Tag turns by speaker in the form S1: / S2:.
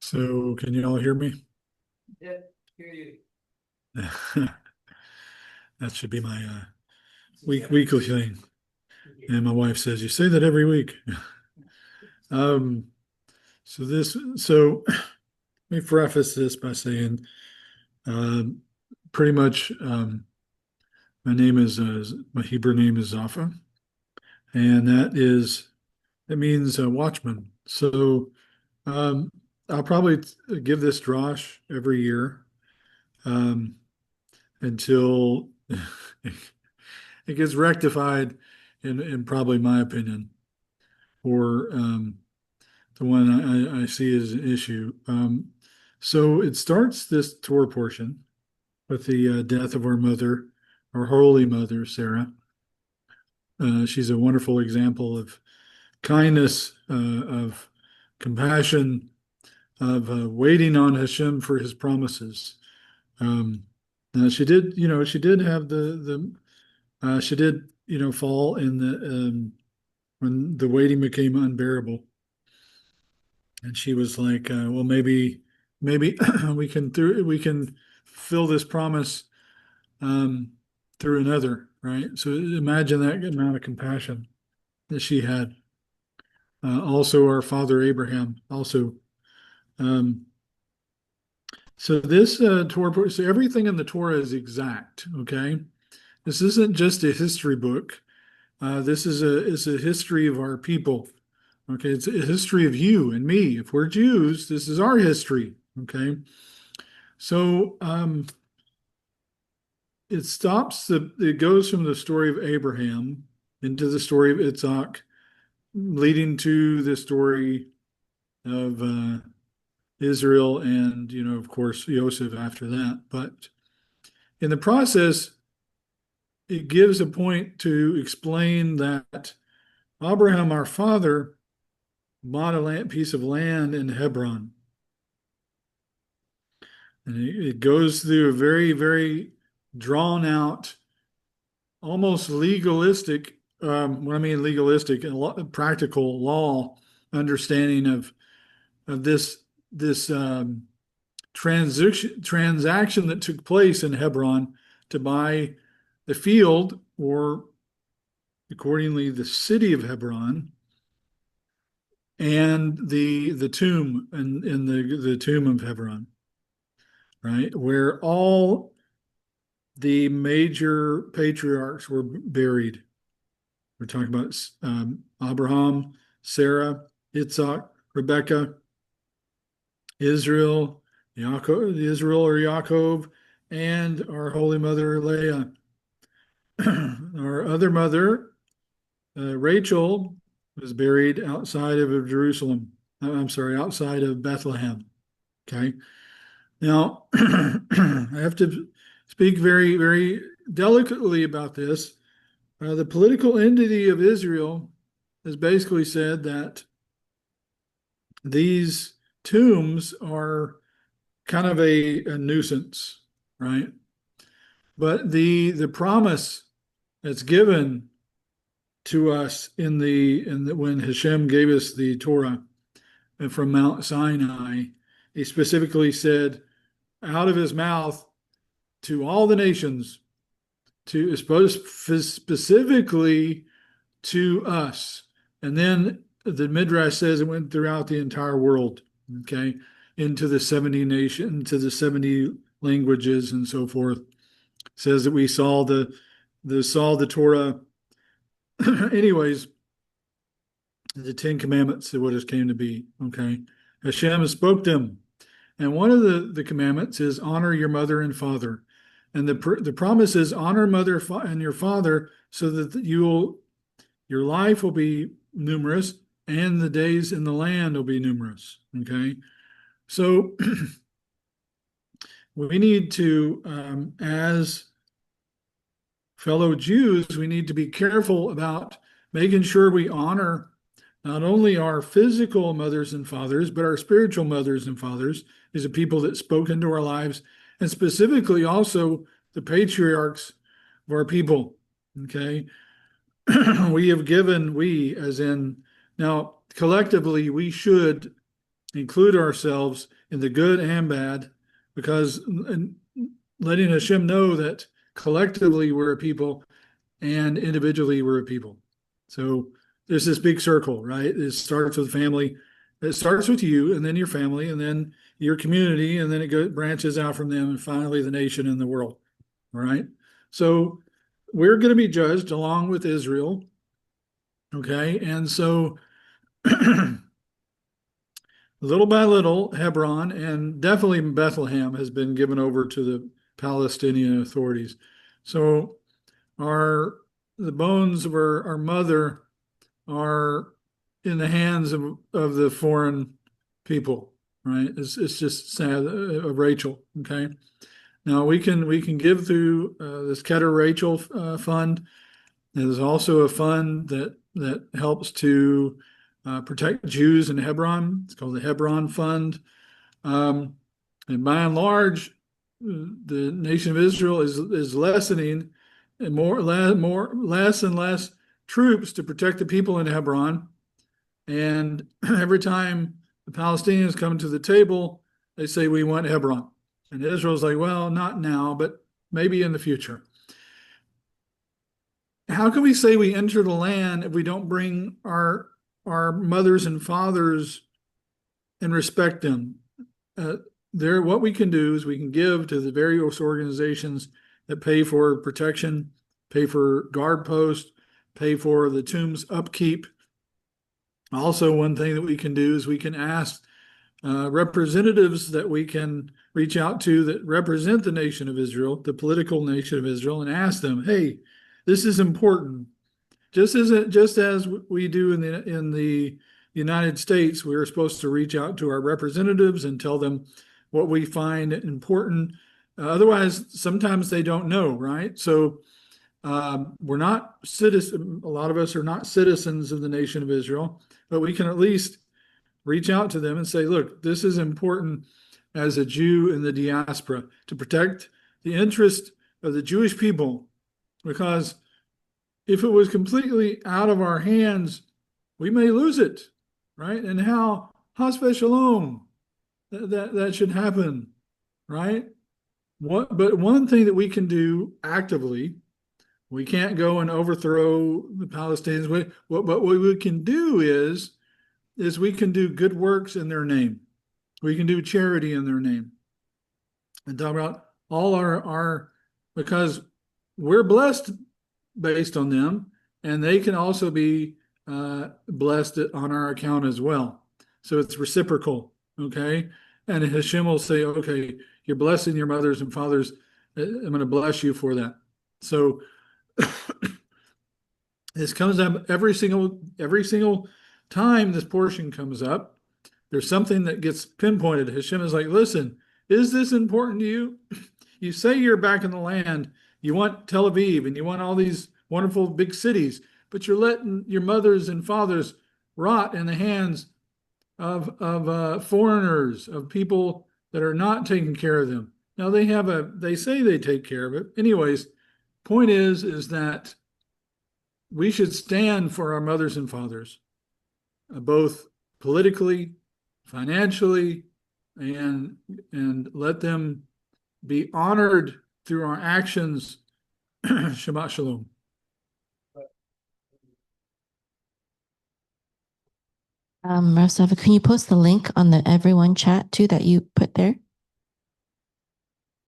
S1: So can you all hear me?
S2: Yeah, hear you.
S1: That should be my weekly thing. And my wife says, you say that every week. Um, so let me preface this by saying, um, pretty much, my name is, my Hebrew name is Zafa, and it means watchman. So, um, I'll probably give this drosh every year, um, until it gets rectified, in probably my opinion, or the one I see as an issue. So it starts this Torah portion with the death of our mother, our holy mother, Sarah. She's a wonderful example of kindness, of compassion, of waiting on Hashem for his promises. Um, she did, she did have she did, fall in the when the waiting became unbearable, and she was like, "Well, maybe we can fill this promise um, through another, right?" So imagine that amount of compassion that she had. Also, our father Abraham, also. Um, so this Torah, so everything in the Torah is exact. Okay, this isn't just a history book. This is a history of our people. Okay, it's a history of you and me. If we're Jews, this is our history. Okay, so it goes from the story of Abraham into the story of Isaac, leading to the story of Israel, and of course, Joseph after that. But in the process, it gives a point to explain that Abraham, our father, bought a piece of land in Hebron. And it goes through a very, very drawn out, almost legalistic, what I mean legalistic, and practical law understanding of this transaction that took place in Hebron to buy the field, or accordingly the city of Hebron, and the tomb, in the tomb of Hebron, right, where all the major patriarchs were buried. We're talking about Abraham, Sarah, Isaac, Rebecca, Israel, Israel or Yaakov, and our Holy Mother Leah. Our other mother, Rachel, was buried outside of Jerusalem. I'm sorry, outside of Bethlehem. Okay. Now, I have to speak very, very delicately about this. The political entity of Israel has basically said that these tombs are kind of a nuisance, right? But the promise that's given to us when Hashem gave us the Torah from Mount Sinai, he specifically said out of his mouth to all the nations, to specifically to us. And then the Midrash says it went throughout the entire world, okay, into the 70 nation, to the 70 languages and so forth. It says that we saw the Torah. Anyways, the Ten Commandments are what it came to be. Okay. Hashem spoke them. And one of the commandments is honor your mother and father. And the promise is honor mother and your father, so that your life will be numerous and the days in the land will be numerous. Okay. So we need to, as fellow Jews, we need to be careful about making sure we honor not only our physical mothers and fathers, but our spiritual mothers and fathers, is the people that spoke into our lives, and specifically also the patriarchs of our people. Okay. We have given, we, as in, now collectively, we should include ourselves in the good and bad, because letting Hashem know that collectively we're a people and individually we're a people. So there's this big circle, right? It starts with family. It starts with you, and then your family, and then your community, and then it branches out from them, and finally the nation and the world. All right. So we're going to be judged along with Israel. Okay. And so little by little, Hebron and definitely Bethlehem has been given over to the Palestinian authorities. So the bones of our mother are in the hands of the foreign people, right? It's just sad. Rachel, okay. Now we can give through this Keter Rachel fund. There's also a fund that helps to protect Jews in Hebron. It's called the Hebron Fund. And by and large, the nation of Israel is lessening, and less and less troops to protect the people in Hebron. And every time the Palestinians come to the table, they say, we want Hebron. And Israel's like, well, not now, but maybe in the future. How can we say we enter the land if we don't bring our mothers and fathers and respect them? What we can do is we can give to the various organizations that pay for protection, pay for guard posts, pay for the tomb's upkeep. Also, one thing that we can do is we can ask representatives that we can reach out to that represent the nation of Israel, the political nation of Israel, and ask them, hey, this is important. Just as we do in the United States, we are supposed to reach out to our representatives and tell them what we find important. Otherwise, sometimes they don't know, right? So we're not citizens. A lot of us are not citizens of the nation of Israel, but we can at least reach out to them and say, look, this is important as a Jew in the diaspora to protect the interest of the Jewish people, because if it was completely out of our hands, we may lose it, right? And how Hasbe Shalom, that should happen, right? But one thing that we can do actively, we can't go and overthrow the Palestinians. What we can do is we can do good works in their name. We can do charity in their name. And talk about all our because we're blessed based on them, and they can also be blessed on our account as well. So it's reciprocal, okay? And Hashem will say, okay, you're blessing your mothers and fathers. I'm going to bless you for that. So this comes up every single time this portion comes up. There's something that gets pinpointed. Hashem is like, listen, is this important to you? You say you're back in the land. You want Tel Aviv and you want all these wonderful big cities, but you're letting your mothers and fathers rot in the hands of foreigners, of people that are not taking care of them. Now they say they take care of it. Anyways, point is that we should stand for our mothers and fathers, both politically, financially, and let them be honored through our actions. Shabbat Shalom.
S3: Rav, can you post the link on the everyone chat too that you put there?